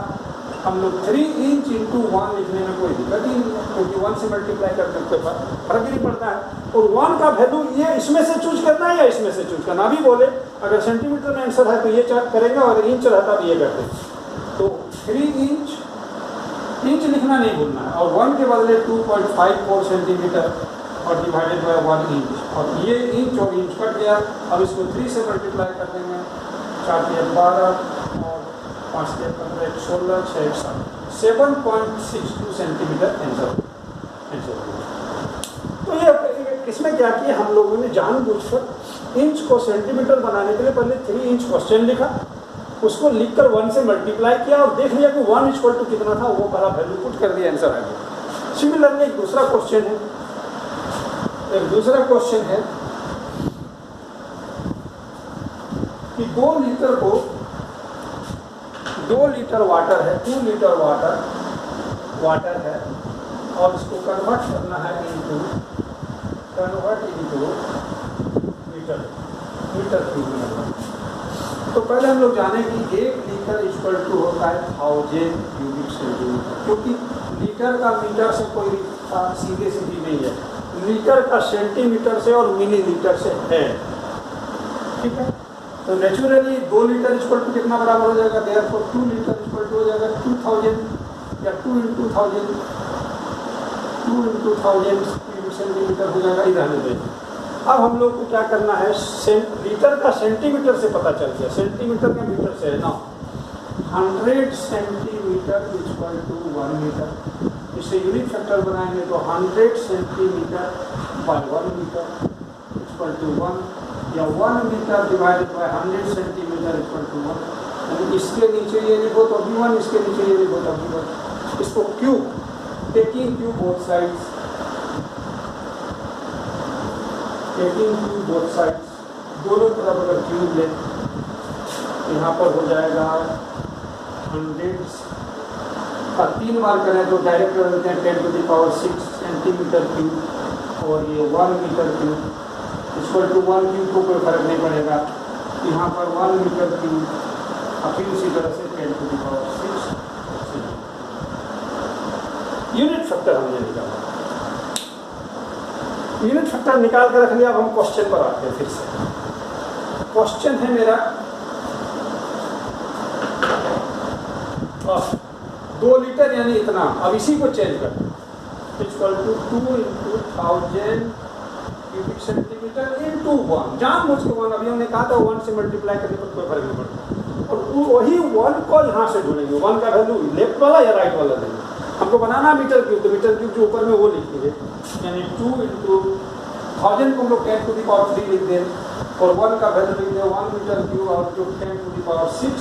हम लोग 3 इंच इंटू 1 लिखने में कोई दिक्कत ही नहीं है, क्योंकि 1 से मल्टीप्लाई करते कोई फर्क ही नहीं पड़ता है। और 1 का वैल्यू ये इसमें से चूज करना है या इसमें से चूज करना, अभी बोले अगर सेंटीमीटर में आंसर है तो ये करेंगे और इंच रहता तो ये करते। तो 3 इंच लिखना नहीं भूलना है, और 1 के बदले 2.54 सेंटीमीटर और डिवाइडेड बाय 1 इंच, और ये इंच और इंच कट गया। अब इसको 3 से मल्टीप्लाई कर देंगे, 4 के 12 और 5 के 15, 16, 6, 7.62 सेंटीमीटर आंसर। तो ये इसमें क्या किया हम लोगों ने, जानबूझकर इंच को सेंटीमीटर बनाने के लिए पहले 3 इंच क्वेश्चन लिखा उसको लिखकर 1 से मल्टीप्लाई किया और देख लिया कि 1 इक्वल टू कितना था, वो पहला वैल्यू पुट कर दिया, आंसर आ गया। सिमिलरली एक दूसरा क्वेश्चन है कि 2 लीटर को 2 लीटर वाटर है, 2 लीटर वाटर है और इसको कन्वर्ट करना है इनटू लीटर क्यूब। तो पहले हम लोग जाने कि 1 लीटर इक्वल टू होता है 1000 क्यूबिक सेंटीमीटर, क्योंकि लीटर का मीटर से कोई सीधे नहीं है, लीटर का सेंटीमीटर से और मिलीलीटर से है, ठीक है। तो नेचुरली 2 लीटर इक्वल टू कितना बराबर हो जाएगा, देयरफॉर 2 लीटर इक्वल टू हो जाएगा 2000 या 2 into 1000 क्यूबिक सेंटीमीटर हो जाएगा। इधर में अब हम लोग को क्या करना है, लीटर का सेंटीमीटर से पता चल गया, सेंटीमीटर का मीटर से है ना, 100 सेंटीमीटर इक्वल टू 1 मीटर। इससे यूनिट फैक्टर बनाएंगे तो 100 centimeter by 1 meter equal to 1, या 1 meter divided by 100 centimeter equal to 1। यानी इसके नीचे ये लिखो तो भी 1, इसके नीचे ये लिखो तो भी 1। इसको cube, taking cube both sides, दोनों तरफ अगर क्यूब ले, यहाँ पर हो जाएगा 100 का 3 बार करें तो डायरेक्ट कर देते हैं 10⁻6 सेंटीमीटर क्यूब, और ये 1 meter cube equal to 1 cube को कोई फर्क नहीं पड़ेगा, यहाँ पर 1 मीटर क्यूब, फिर उसी तरह से 10⁻6 यूनिट फैक्टर हमने निकाला। यूनिट फैक्टर निकाल कर रख लिया। अब हम क्वेश्चन पर आते हैं। फिर से क्वेश्चन है मेरा 2 लीटर यानी इतना, अब इसी को चेंज कर equal to 2 into 1000 cubic centimeter into 1, जान मुझ के 1, अभी हमने कहा था 1 से मल्टीप्लाई करने पर कोई फर्क नहीं पड़ता, और वही 1 को यहाँ से ढूंढेंगे, 1 का वैल्यू लेफ्ट वाला या राइट वाला देंगे। हमको बनाना मीटर क्यूब, तो मीटर क्यूब जो ऊपर में वो लिखिए, यानी 2 into 1000 को हम लोग 10⁻3 लिख दें, और 1 का वैल्यू लिख दें 1 मीटर क्यूब, और जो 10⁻6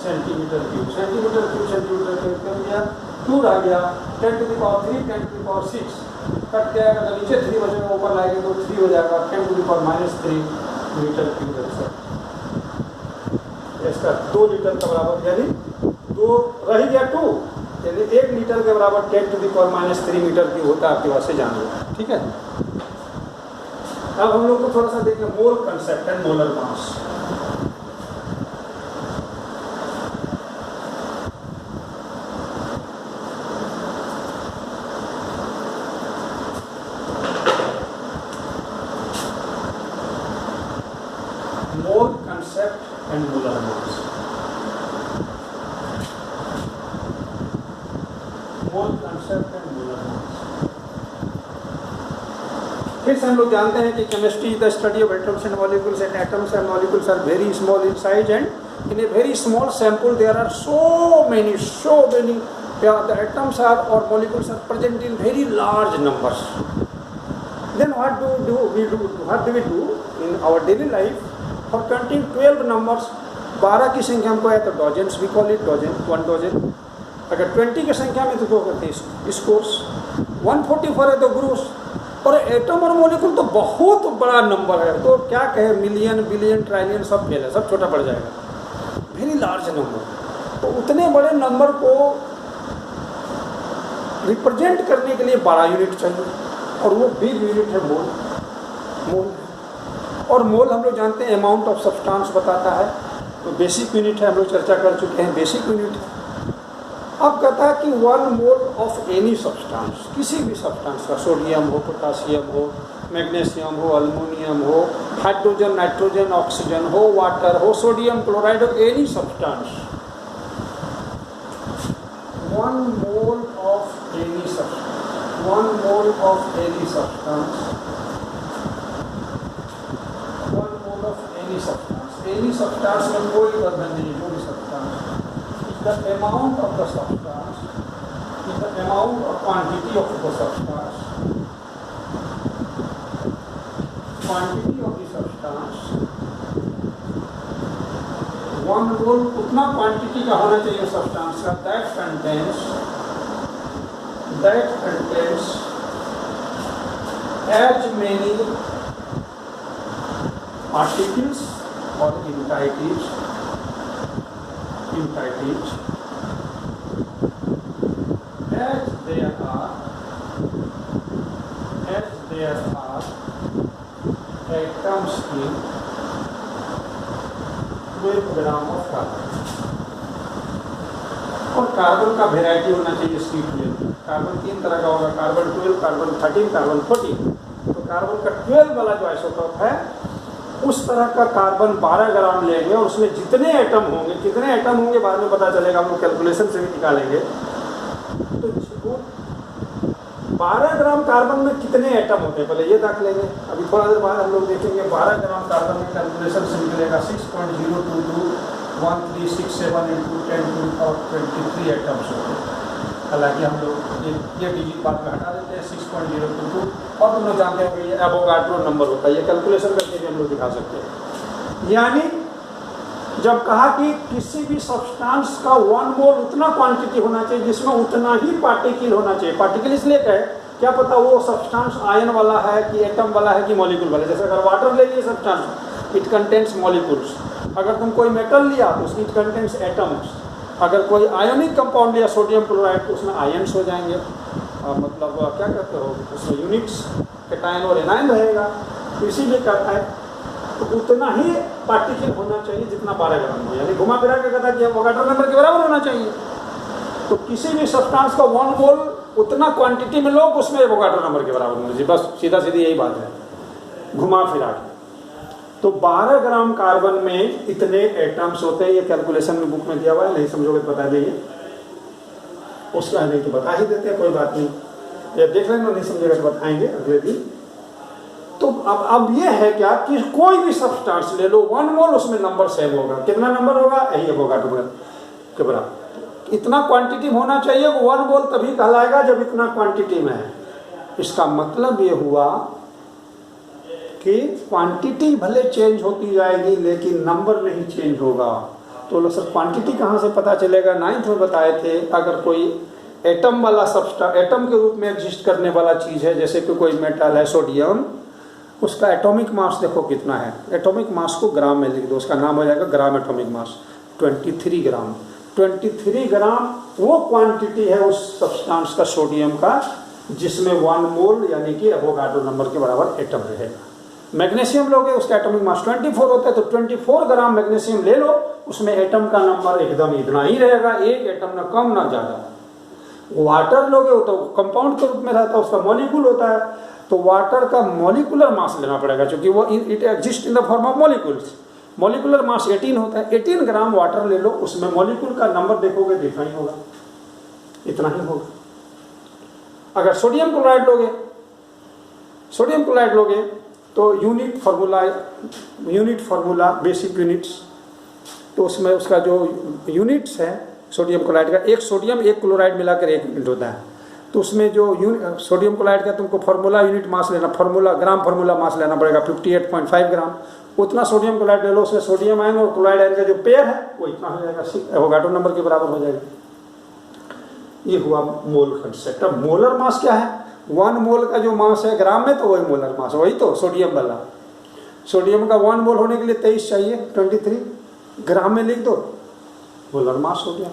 सेंटीमीटर क्यूब, सेंटीमीटर कर दिया, 2 रह गया, 10⁻3 10⁻6 कट जाएगा तो नीचे 3 बचेगा, ऊपर लाएंगे तो 3 हो जाएगा, 10⁻³ मीटर क्यूब है इसका 2 लीटर का बराबर, यानी 2 रह गया 2, यानी 1 लीटर के बराबर 10⁻³ मीटर क्यूब होता है। आपके पास से जान लो, ठीक है। अब हम लोग को थोड़ा सा देखें mole concept and molar mass. Mole concept and molar mass. Mole concept and molar mass. फिर से हम लोग जानते हैं कि chemistry is the study of atoms and molecules, and atoms and molecules are very small in size, and in a very small sample there are so many the atoms are or molecules are present in very large numbers. Then what do we do in our daily life for counting 12 numbers? 12 की संख्या हमको है तो डॉजेंस, वी कॉल इट डॉजेन, 1 डॉजेन। अगर 20 की संख्या में तो 2 करते हैं स्कोर्स, 144 है तो ग्रोस। और एटम और मॉलिक्यूल तो बहुत बड़ा नंबर है, तो क्या कहे, मिलियन बिलियन ट्राइलियन सब फेल है, सब छोटा पड़ जाएगा, वेरी लार्ज नंबर। तो उतने बड़े नंबर को रिप्रेजेंट करने के लिए बड़ा यूनिट चाहिए, और वो बिग यूनिट है मोल। और मोल हम लोग जानते हैं अमाउंट ऑफ सब्सटेंस बताता है, तो बेसिक यूनिट है, हम लोग चर्चा कर चुके हैं, बेसिक यूनिट है। अब कहता है कि 1 मोल ऑफ एनी सब्सटेंस, किसी भी सब्सटेंस का, सोडियम हो, पोटासियम हो, मैग्नीशियम हो, अल्युमिनियम हो, हाइड्रोजन, नाइट्रोजन, ऑक्सीजन हो, वाटर हो, सोडियम क्लोराइड हो, any substance, 1 mole of any substance, 1 mole of any substance, 1 mole of any substance, any substance में कोई बंधन नहीं, कोई substance, the amount of the substance is the amount or quantity of the substance, quantity of the substance, one mole उतना क्वांटिटी का होना चाहिए सब्सटेंस का that contains as many particles और entities as there are atoms in 12 gram of carbon. और कार्बन का वेराइटी होना चाहिए C12। कार्बन 3 तरह का होगा, कार्बन 12, कार्बन 13, कार्बन 14। तो कार्बन का 12 वाला जो आइसोटोप है उस तरह का कार्बन 12 ग्राम लेंगे और उसमें जितने एटम होंगे, कितने एटम होंगे बाद में पता चलेगा, हम लोग कैलकुलेशन से भी निकालेंगे। तो 12 ग्राम कार्बन में कितने एटम होते हैं पहले ये देख लेंगे। अभी थोड़ा देर बाद हम लोग देखेंगे 12 ग्राम कार्बन में कैलकुलेशन से निकलेगा 6.0221367 into 10 to the power 23 atoms होते हैं। हालांकि हम लोग ये डिजिट बाद में हटा देते हैं 6.022 और तुम लोग जानते हैं कि ये एवोगाड्रो नंबर होता है, ये कैलकुलेशन करके भी हम लोग दिखा सकते हैं। यानी जब कहा कि किसी भी सब्सटेंस का 1 मोल उतना क्वांटिटी होना चाहिए जिसमें उतना ही पार्टिकल होना चाहिए। पार्टिकल इसलिए कहे क्या पता वो सब्सटेंस आयन वाला है कि एटम वाला है कि मॉलिक्यूल वाला है। जैसे अगर वाटर ले लिए सब्सटेंस इट कंटेन्स मॉलिक्यूल्स, अगर तुम कोई मेटल लिया तो इट कंटेन्स एटम्स, अगर कोई आयोनिक कंपाउंड लिया सोडियम क्लोराइड तो उसमें आयन्स हो जाएंगे, मतलब क्या कहते हो उसमें यूनिट्स कैटायन और एनायन रहेगा। तो इसीलिए कहता है तो उतना ही पार्टिकल होना चाहिए जितना 12 ग्राम हो, यानी घुमा फिरा के कहता है कि एवोगाड्रो नंबर के बराबर होना चाहिए। तो किसी भी सब्सटेंस का 1 मोल उतना क्वांटिटी में लो उसमें एवोगाड्रो नंबर के बराबर होना चाहिए। बस सीधा सीधी यही बात है घुमा फिरा के। तो 12 ग्राम कार्बन में इतने एटम्स होते हैं, ये कैलकुलेशन में बुक में दिया हुआ है, नहीं समझोगे तो बता देंगे, उसका नहीं तो बता ही देते हैं, कोई बात नहीं, ये देख लेना, नहीं समझेगा तो बताएंगे अगले दिन। तो अब ये है क्या कि कोई भी सब्सटेंस ले लो 1 मोल उसमें नंबर सेम होगा। कितना नंबर होगा यही एवोगाड्रो के बराबर। इतना क्वांटिटी होना चाहिए, 1 मोल तभी कहलाएगा जब इतना क्वांटिटी में है। इसका मतलब ये हुआ कि क्वांटिटी भले चेंज होती जाएगी लेकिन नंबर नहीं चेंज होगा। तो सर क्वांटिटी कहाँ से पता चलेगा? 9th में बताए थे, अगर कोई एटम वाला सब्सटेंस एटम के रूप में एग्जिस्ट करने वाला चीज़ है, जैसे कि कोई मेटल है सोडियम, उसका एटॉमिक मास देखो कितना है। एटॉमिक मास को ग्राम में लिख दो, उसका नाम हो जाएगा ग्राम एटॉमिक मास 23 ग्राम। 23 ग्राम वो क्वांटिटी है उस सब्सटेंस का सोडियम का जिसमें 1 मोल यानी कि एवोगाड्रो नंबर के बराबर एटम रहेगा। मैग्नीशियम लोगे उसका एटॉमिक मास 24 होता है, तो 24 ग्राम मैग्नीशियम ले लो, उसमें एटम का नंबर एकदम इतना ही रहेगा, एक एटम ना कम ना ज़्यादा। वाटर लोगे तो कंपाउंड के रूप में रहता है, उसका मॉलिक्यूल होता है, तो वाटर का मॉलिकुलर मास लेना पड़ेगा क्योंकि वो it exist in the form of molecules. Molecular mass 18 होता है, 18 ग्राम वाटर ले लो, उसमें मॉलिक्यूल का नंबर देखोगे तो इतना ही होगा, इतना ही होगा। अगर सोडियम क्लोराइड लोगे तो यूनिट फार्मूला बेसिक यूनिट्स, तो उसमें उसका जो यूनिट्स है सोडियम क्लोराइड का, एक सोडियम एक क्लोराइड मिलाकर 1 यूनिट होता है। तो उसमें जो सोडियम क्लोराइड का तुमको फार्मूला यूनिट मास लेना, ग्राम फार्मूला मास लेना पड़ेगा 58.5 ग्राम। उतना सोडियम क्लोराइड ले लो, उसमें सोडियम आयन और क्लोराइड आयन का जो पेयर है वो इतना हो जाएगा, एवोगाड्रो नंबर के बराबर हो जाएगा। ये हुआ मोल कंसेप्ट। अब मोलर मास क्या है? 1 मोल का जो मास है ग्राम में, तो वही मोलर मास, वही तो सोडियम वाला। सोडियम का 1 मोल होने के लिए 23 चाहिए, 23 ग्राम में लिख दो, मोलर मास हो गया।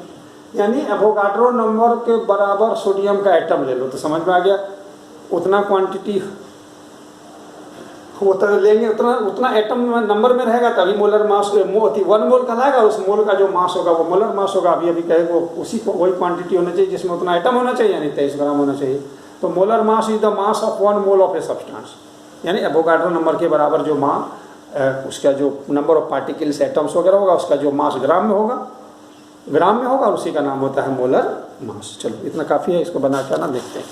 यानी एवोगाड्रो नंबर के बराबर सोडियम का एटम ले लो, तो समझ में आ गया। उतना क्वांटिटी होता लेंगे, उतना एटम नंबर में रहेगा तभी मोलर मास 1 मोल कहलाएगा। उस मोल का जो मास होगा वो मोलर मास होगा। अभी कहे वो उसी को वही क्वांटिटी होना चाहिए जिसमें उतना एटम होना चाहिए, यानी 23 ग्राम होना चाहिए। तो molar mass is the mass of 1 mole of a substance, यानी एवोगाड्रो नंबर के बराबर जो उसका जो नंबर ऑफ पार्टिकल्स एटम्स वगैरह होगा उसका जो मास ग्राम में होगा और उसी का नाम होता है मोलर मास। चलो इतना काफ़ी है, इसको बना के आना देखते हैं।